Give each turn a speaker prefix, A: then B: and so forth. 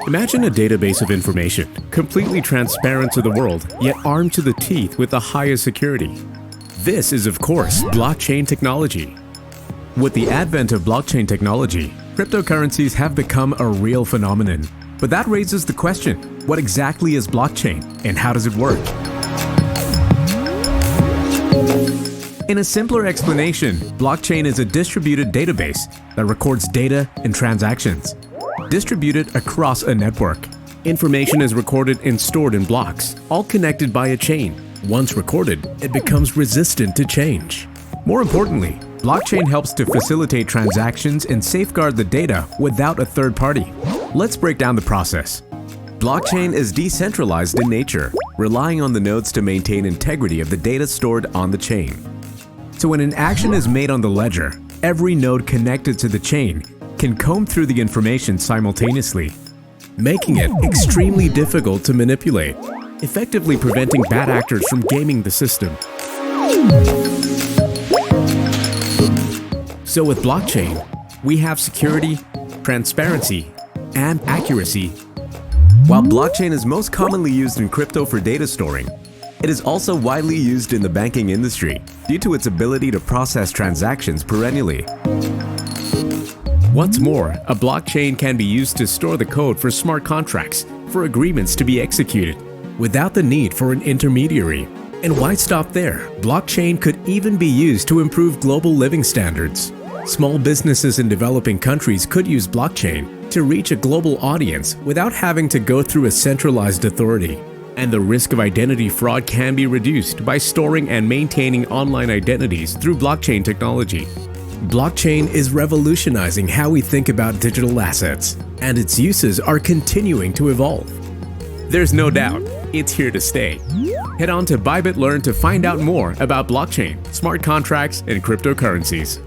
A: Imagine a database of information, completely transparent to the world, yet armed to the teeth with the highest security. This is, of course, blockchain technology. With the advent of blockchain technology, cryptocurrencies have become a real phenomenon. But that raises the question, what exactly is blockchain and how does it work? In a simpler explanation, blockchain is a distributed database that records data and transactions. Distributed across a network, information is recorded and stored in blocks, all connected by a chain. Once recorded, it becomes resistant to change. More importantly, blockchain helps to facilitate transactions and safeguard the data without a third party. Let's break down the process. Blockchain is decentralized in nature, relying on the nodes to maintain integrity of the data stored on the chain. So when an action is made on the ledger, every node connected to the chain can comb through the information simultaneously, making it extremely difficult to manipulate, effectively preventing bad actors from gaming the system. So with blockchain, we have security, transparency, and accuracy. While blockchain is most commonly used in crypto for data storing, it is also widely used in the banking industry due to its ability to process transactions perennially. What's more, a blockchain can be used to store the code for smart contracts for agreements to be executed without the need for an intermediary. And why stop there? Blockchain could even be used to improve global living standards. Small businesses in developing countries could use blockchain to reach a global audience without having to go through a centralized authority. And the risk of identity fraud can be reduced by storing and maintaining online identities through blockchain technology. Blockchain is revolutionizing how we think about digital assets, and its uses are continuing to evolve. There's no doubt, it's here to stay. Head on to BybitLearn to find out more about blockchain, smart contracts, and cryptocurrencies.